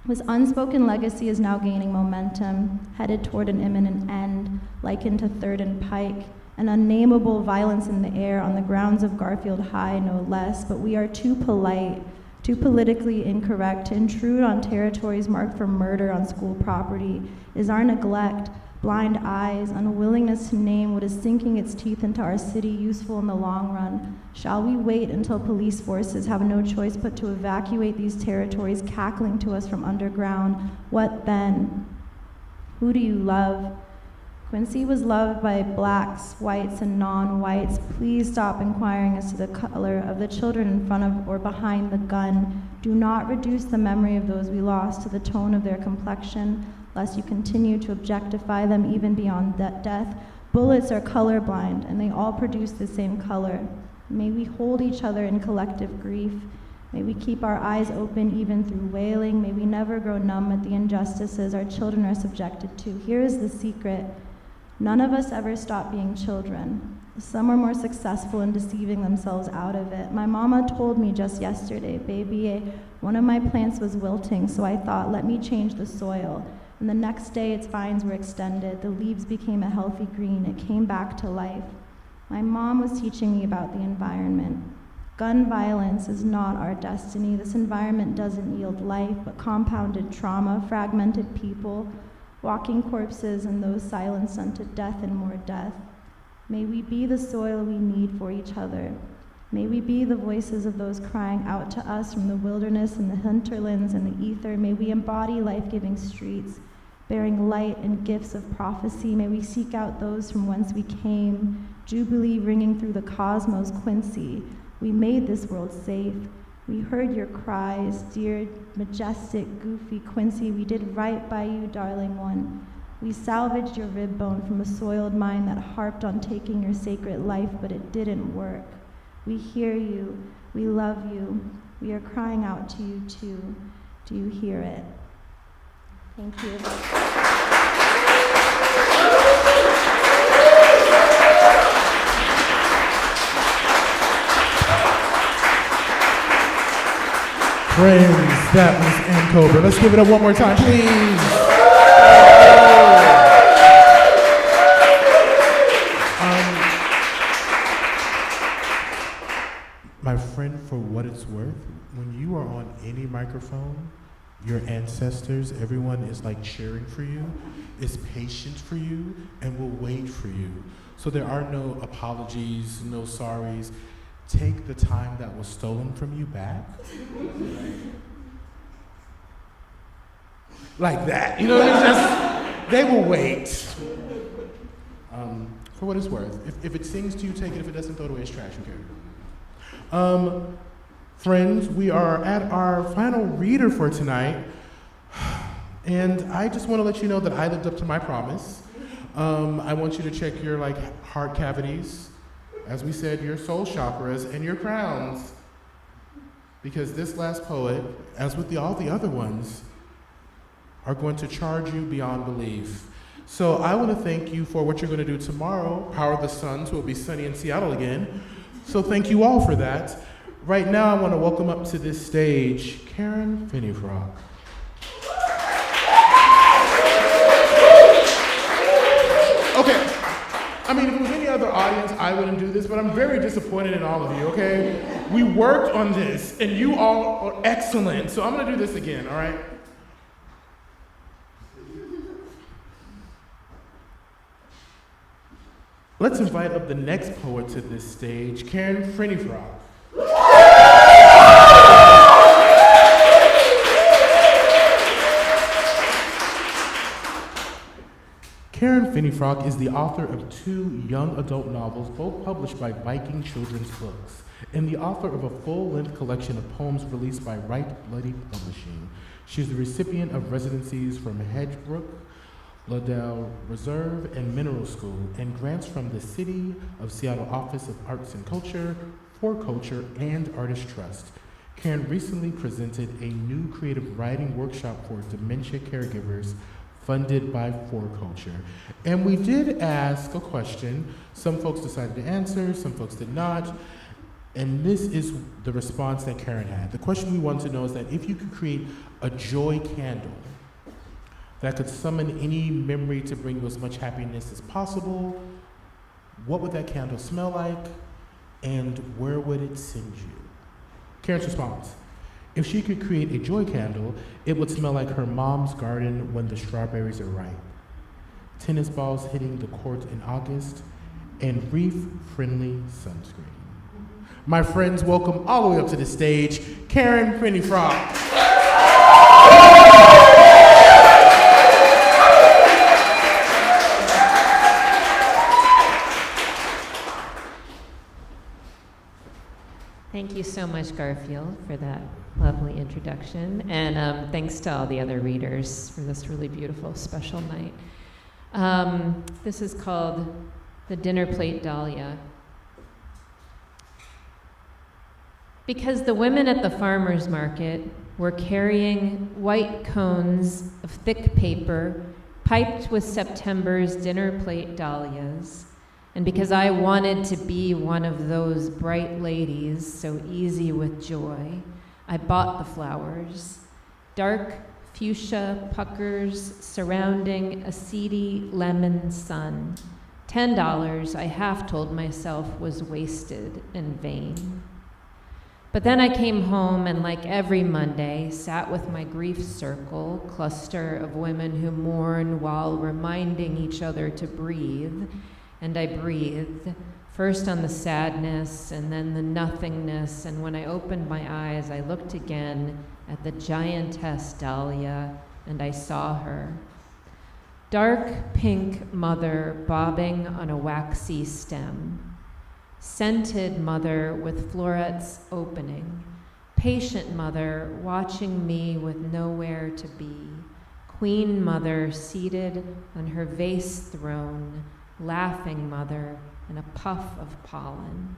His unspoken legacy is now gaining momentum, headed toward an imminent end, likened to Third and Pike, an unnameable violence in the air on the grounds of Garfield High, no less, but we are too polite, too politically incorrect to intrude on territories marked for murder on school property. Is our neglect, blind eyes, unwillingness to name what is sinking its teeth into our city useful in the long run? Shall we wait until police forces have no choice but to evacuate these territories cackling to us from underground? What then? Who do you love? Quincy was loved by blacks, whites, and non-whites. Please stop inquiring as to the color of the children in front of or behind the gun. Do not reduce the memory of those we lost to the tone of their complexion, lest you continue to objectify them even beyond death. Bullets are colorblind, and they all produce the same color. May we hold each other in collective grief. May we keep our eyes open even through wailing. May we never grow numb at the injustices our children are subjected to. Here is the secret. None of us ever stop being children. Some are more successful in deceiving themselves out of it. My mama told me just yesterday, baby, one of my plants was wilting, so I thought, let me change the soil. And the next day, its vines were extended. The leaves became a healthy green. It came back to life. My mom was teaching me about the environment. Gun violence is not our destiny. This environment doesn't yield life, but compounded trauma, fragmented people, walking corpses and those silenced unto death and more death. May we be the soil we need for each other. May we be the voices of those crying out to us from the wilderness and the hinterlands and the ether. May we embody life-giving streets, bearing light and gifts of prophecy. May we seek out those from whence we came, jubilee ringing through the cosmos, Quincy. We made this world safe. We heard your cries, dear, majestic, goofy Quincy. We did right by you, darling one. We salvaged your rib bone from a soiled mind that harped on taking your sacred life, but it didn't work. We hear you. We love you. We are crying out to you too. Do you hear it? Thank you. Friends, that was Ann Cobra. Let's give it up one more time, please. My friend, for what it's worth, when you are on any microphone, your ancestors, everyone is like cheering for you, is patient for you, and will wait for you. So there are no apologies, no sorries. Take the time that was stolen from you back. Like that, you know, it's just, they will wait. For what it's worth. If it sings to you, take it. If it doesn't, throw it away as trash, who cares? Friends, we are at our final reader for tonight. And I just want to let you know that I lived up to my promise. I want you to check your heart cavities, as we said, your soul chakras and your crowns. Because this last poet, as with all the other ones, are going to charge you beyond belief. So I want to thank you for what you're going to do tomorrow, Power the Suns, who will be sunny in Seattle again. So thank you all for that. Right now, I want to welcome up to this stage Karen Finneyfrock. Okay, I mean, if it was any other audience, I wouldn't do this, but I'm very disappointed in all of you, okay? We worked on this, and you all are excellent, so I'm going to do this again, all right? Let's invite up the next poet to this stage, Karen Finneyfrock. Karen Finneyfrock is the author of 2 young adult novels, both published by Viking Children's Books, and the author of a full-length collection of poems released by Right Bloody Publishing. She is the recipient of residencies from Hedgebrook, Liddell Reserve, and Mineral School, and grants from the City of Seattle Office of Arts and Culture, For Culture, and Artist Trust. Karen recently presented a new creative writing workshop for dementia caregivers funded by For Culture. And we did ask a question. Some folks decided to answer, some folks did not. And this is the response that Karen had. The question we want to know is that if you could create a joy candle that could summon any memory to bring you as much happiness as possible, what would that candle smell like, and where would it send you? Karen's response: if she could create a joy candle, it would smell like her mom's garden when the strawberries are ripe, tennis balls hitting the court in August, and reef-friendly sunscreen. My friends, welcome all the way up to the stage, Karen Finneyfrock. Thank you so much, Garfield, for that lovely introduction. And thanks to all the other readers for this really beautiful, special night. This is called The Dinner Plate Dahlia. Because the women at the farmer's market were carrying white cones of thick paper piped with September's dinner plate dahlias, and because I wanted to be one of those bright ladies so easy with joy, I bought the flowers, dark fuchsia puckers surrounding a seedy lemon sun. $10 I half told myself was wasted and vain. But then I came home and, like every Monday, sat with my grief circle, cluster of women who mourn while reminding each other to breathe. And I breathed, first on the sadness and then the nothingness. And when I opened my eyes, I looked again at the giantess Dahlia, and I saw her. Dark pink mother bobbing on a waxy stem. Scented mother with florets opening. Patient mother watching me with nowhere to be. Queen mother seated on her vase throne. Laughing mother and a puff of pollen.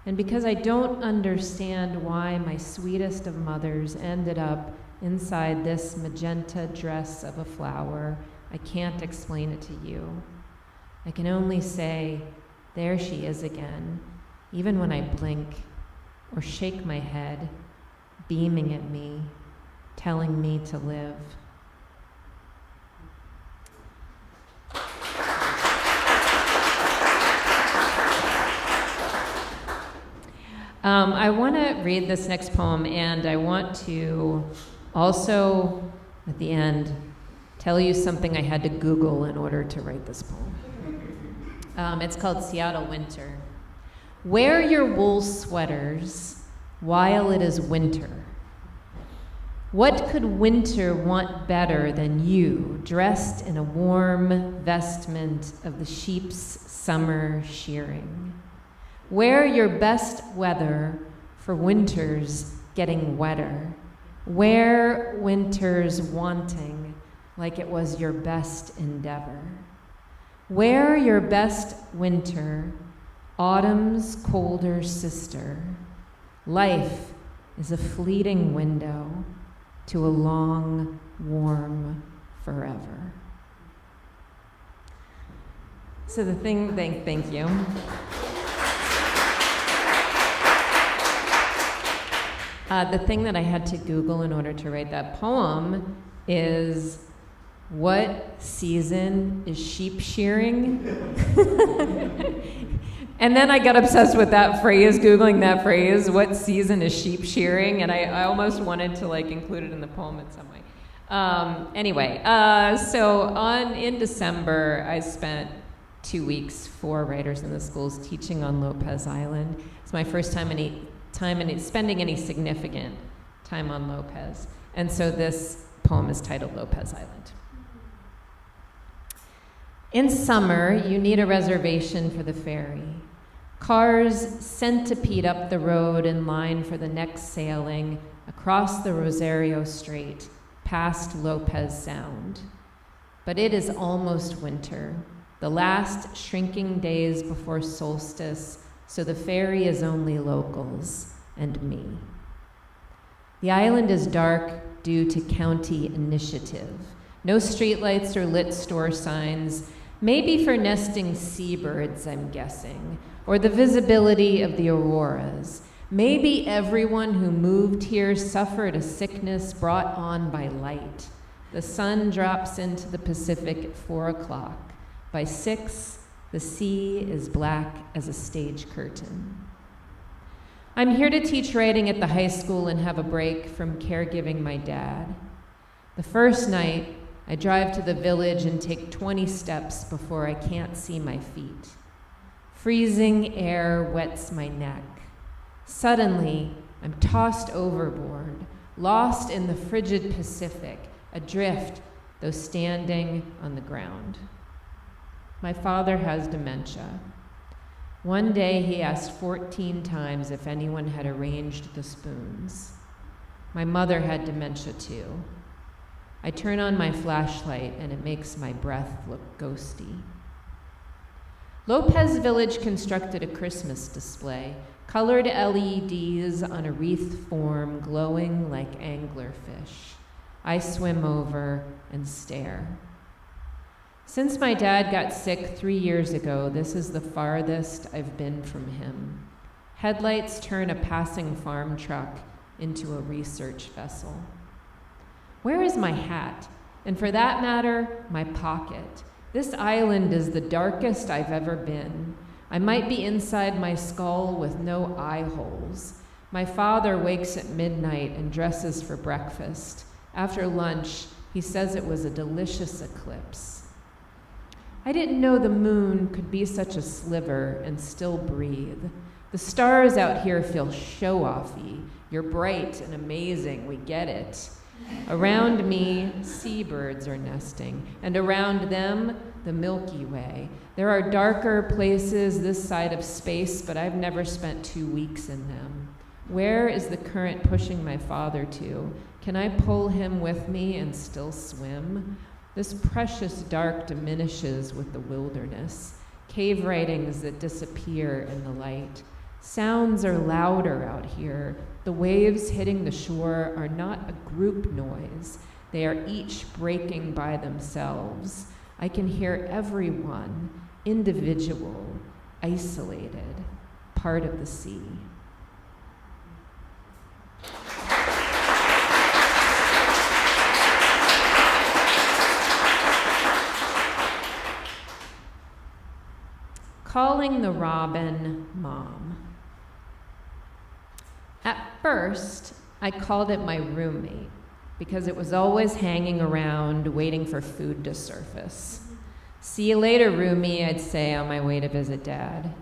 And because I don't understand why my sweetest of mothers ended up inside this magenta dress of a flower, I can't explain it to you. I can only say, there she is again, even when I blink or shake my head, beaming at me, telling me to live. I want to read this next poem, and I want to also, at the end, tell you something I had to Google in order to write this poem. It's called Seattle Winter. Wear your wool sweaters while it is winter. What could winter want better than you, dressed in a warm vestment of the sheep's summer shearing? Wear your best weather for winter's getting wetter. Wear winter's wanting like it was your best endeavor. Wear your best winter, autumn's colder sister. Life is a fleeting window to a long, warm forever. So thank you. The thing that I had to Google in order to write that poem is, what season is sheep shearing? And then I got obsessed with that phrase, Googling that phrase, what season is sheep shearing? And I almost wanted to include it in the poem in some way. In December, I spent 2 weeks for Writers in the Schools teaching on Lopez Island. It's my first time spending any significant time on Lopez. And so this poem is titled Lopez Island. In summer, you need a reservation for the ferry. Cars centipede up the road in line for the next sailing across the Rosario Strait, past Lopez Sound. But it is almost winter, the last shrinking days before solstice, so the ferry is only locals and me. The island is dark due to county initiative. No streetlights or lit store signs, maybe for nesting seabirds, I'm guessing, or the visibility of the auroras. Maybe everyone who moved here suffered a sickness brought on by light. The sun drops into the Pacific at 4 o'clock. By 6, the sea is black as a stage curtain. I'm here to teach writing at the high school and have a break from caregiving my dad. The first night, I drive to the village and take 20 steps before I can't see my feet. Freezing air wets my neck. Suddenly, I'm tossed overboard, lost in the frigid Pacific, adrift, though standing on the ground. My father has dementia. One day he asked 14 times if anyone had arranged the spoons. My mother had dementia too. I turn on my flashlight and it makes my breath look ghosty. Lopez Village constructed a Christmas display, colored LEDs on a wreath form glowing like anglerfish. I swim over and stare. Since my dad got sick 3 years ago, this is the farthest I've been from him. Headlights turn a passing farm truck into a research vessel. Where is my hat? And for that matter, my pocket. This island is the darkest I've ever been. I might be inside my skull with no eye holes. My father wakes at midnight and dresses for breakfast. After lunch, he says it was a delicious eclipse. I didn't know the moon could be such a sliver and still breathe. The stars out here feel show-offy. You're bright and amazing, we get it. Around me, seabirds are nesting, and around them, the Milky Way. There are darker places this side of space, but I've never spent 2 weeks in them. Where is the current pushing my father to? Can I pull him with me and still swim? This precious dark diminishes with the wilderness. Cave writings that disappear in the light. Sounds are louder out here. The waves hitting the shore are not a group noise. They are each breaking by themselves. I can hear everyone, individual, isolated, part of the sea. Calling the robin Mom. At first, I called it my roommate because it was always hanging around waiting for food to surface. See you later, roomie, I'd say on my way to visit Dad.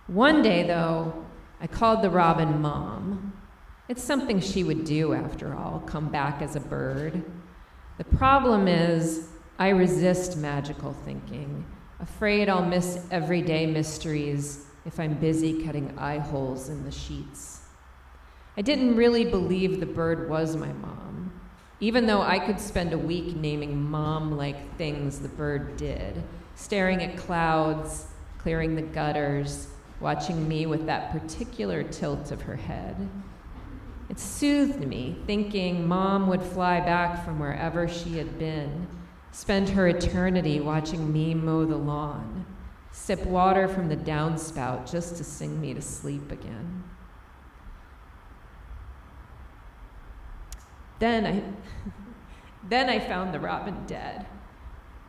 One day, though, I called the robin Mom. It's something she would do, after all, come back as a bird. The problem is, I resist magical thinking, afraid I'll miss everyday mysteries if I'm busy cutting eye holes in the sheets. I didn't really believe the bird was my mom, even though I could spend a week naming mom-like things the bird did, staring at clouds, clearing the gutters, watching me with that particular tilt of her head. It soothed me, thinking Mom would fly back from wherever she had been, spend her eternity watching me mow the lawn, sip water from the downspout just to sing me to sleep again. Then I found the robin dead,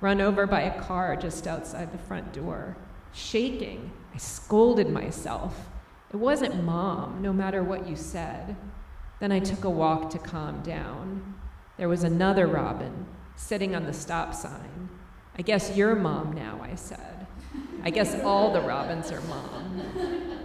run over by a car just outside the front door. Shaking, I scolded myself. It wasn't Mom, no matter what you said. Then I took a walk to calm down. There was another robin, sitting on the stop sign. I guess you're Mom now, I said. I guess all the robins are Mom.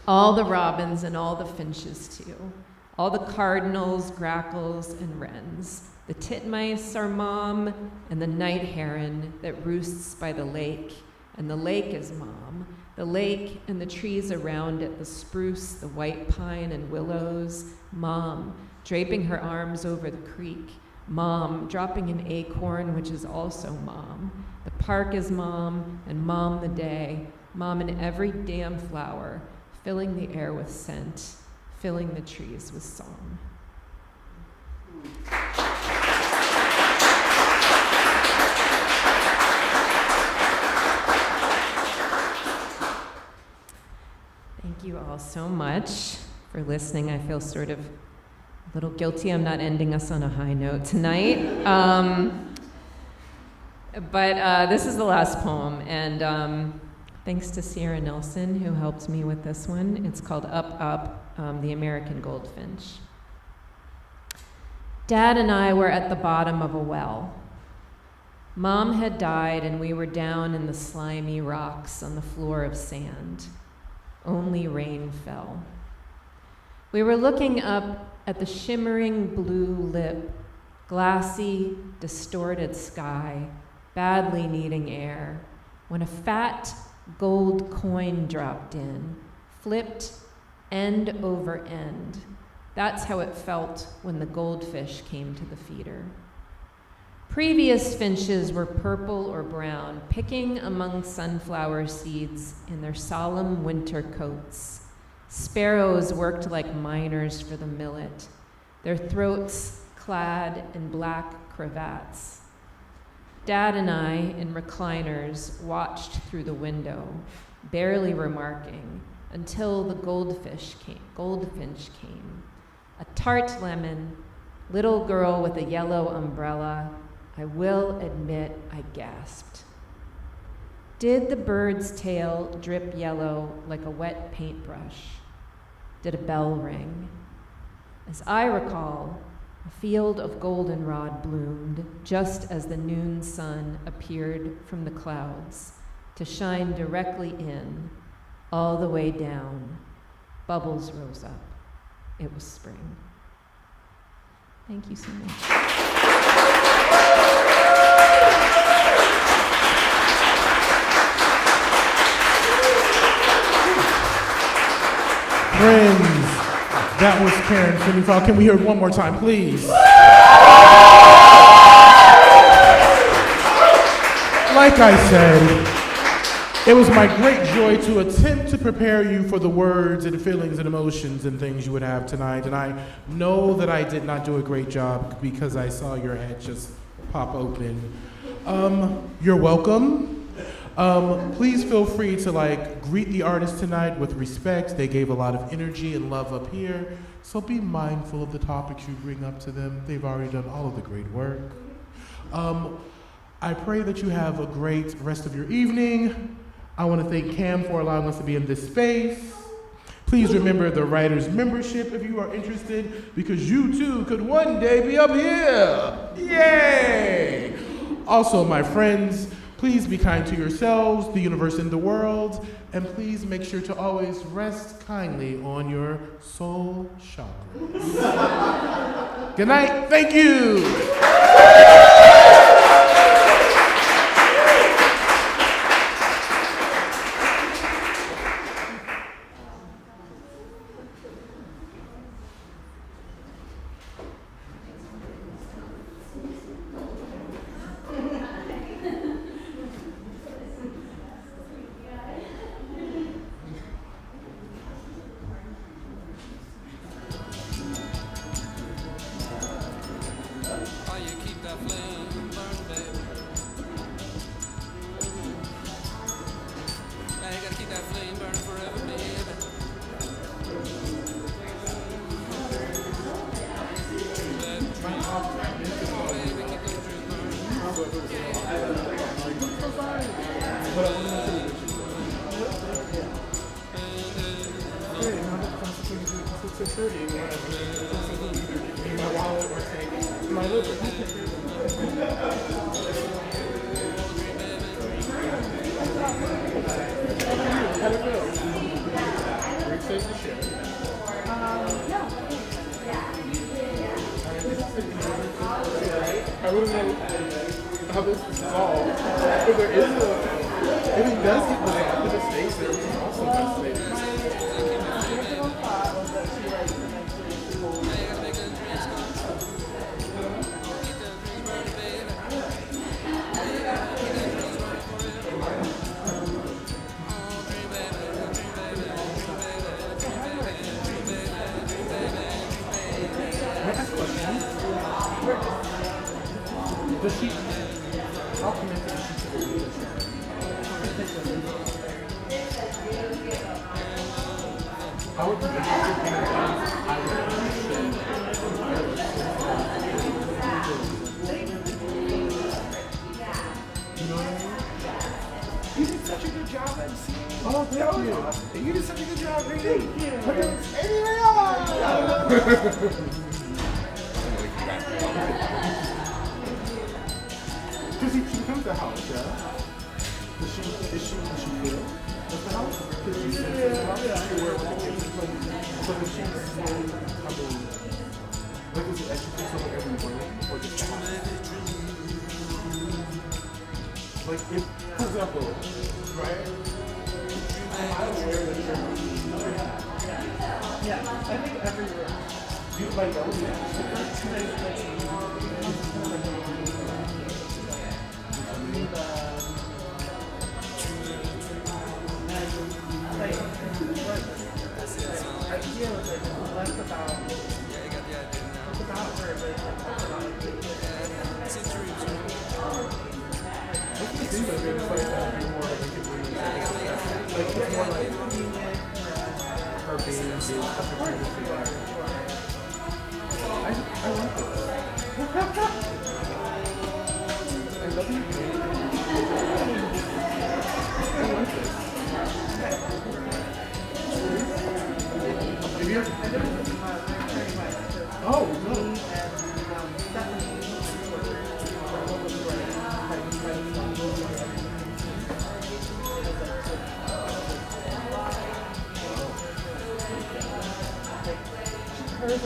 All the robins and all the finches, too. All the cardinals, grackles, and wrens. The titmice are Mom, and the night heron that roosts by the lake. And the lake is Mom. The lake and the trees around it, the spruce, the white pine and willows. Mom, draping her arms over the creek. Mom, dropping an acorn, which is also Mom. The park is Mom, and Mom the day. Mom in every damn flower, filling the air with scent, filling the trees with song. Thank you all so much for listening. I feel sort of a little guilty I'm not ending us on a high note tonight. But this is the last poem, and thanks to Sierra Nelson, who helped me with this one. It's called Up, Up, the American Goldfinch. Dad and I were at the bottom of a well. Mom had died, and we were down in the slimy rocks on the floor of sand. Only rain fell. We were looking up at the shimmering blue lip, glassy, distorted sky, badly needing air, when a fat gold coin dropped in, flipped end over end. That's how it felt when the goldfish came to the feeder. Previous finches were purple or brown, picking among sunflower seeds in their solemn winter coats. Sparrows worked like miners for the millet, their throats clad in black cravats. Dad and I, in recliners, watched through the window, barely remarking, until the goldfinch came. A tart lemon, little girl with a yellow umbrella. I will admit I gasped. Did the bird's tail drip yellow like a wet paintbrush? did a bell ring. As I recall, a field of goldenrod bloomed just as the noon sun appeared from the clouds to shine directly in, all the way down. Bubbles rose up. It was spring. Thank you so much. Friends, that was Karen Finney-Fall. Can we hear it one more time, please? Like I said, it was my great joy to attempt to prepare you for the words and feelings and emotions and things you would have tonight. And I know that I did not do a great job because I saw your head just pop open. You're welcome. Please feel free to greet the artists tonight with respect. They gave a lot of energy and love up here. So be mindful of the topics you bring up to them. They've already done all of the great work. I pray that you have a great rest of your evening. I want to thank Cam for allowing us to be in this space. Please remember the writer's membership if you are interested, because you too could one day be up here. Yay! Also, my friends, please be kind to yourselves, the universe, and the world, and please make sure to always rest kindly on your soul chakras. Good night. Thank you. I wouldn't know how this is solved. If there is if it does get resolved, if it stays there, which is also fascinating. Does she, how committed is she to the leadership? I would be interested in I would you know what I mean? You did such a good job MC. Oh, thank you. Awesome. You did such a good job reading. Because she comes to the house, yeah? Does she feel at the house? Because she sits in the house, she wears the kids and play. So does she slowly come in? Like, does it educate someone every morning? Or just like, if, for example, right? I'm aware that you're yeah, I think everywhere. You like that would be interesting. If you How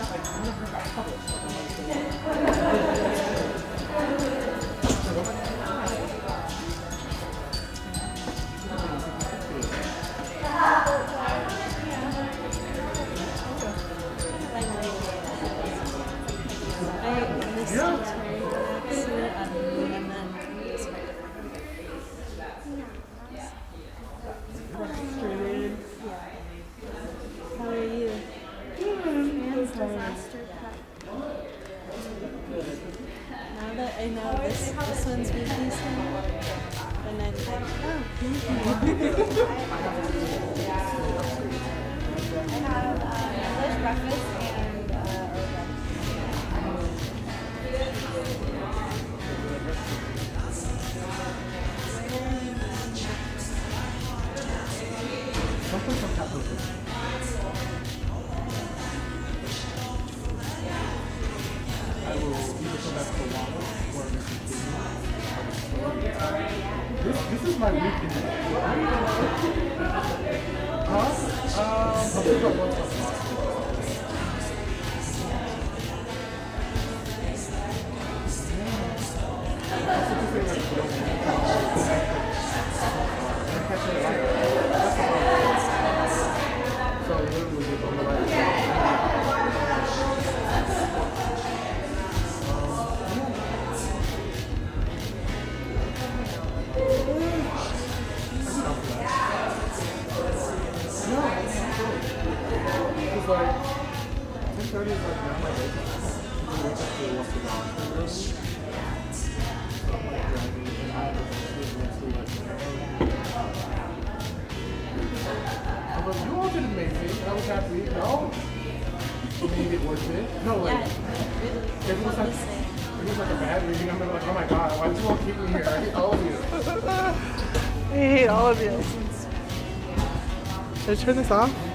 are you? Man's disaster prep. Now that I know this one's really decent, and I'm like, oh, thank you. I have English breakfast and I will either come back to the water or this is my weekend. Huh? I'll pick up one from like 10:30 is like not my day. I wake up to walk the dog. I'm like driving and I have I'm like, you all did amazing. I was happy. No, made it worth it. No, like it was like a bad reading. I'm like, oh my god, why did you all keep me here? I hate all of you. I hate all of you. Should I turn this off?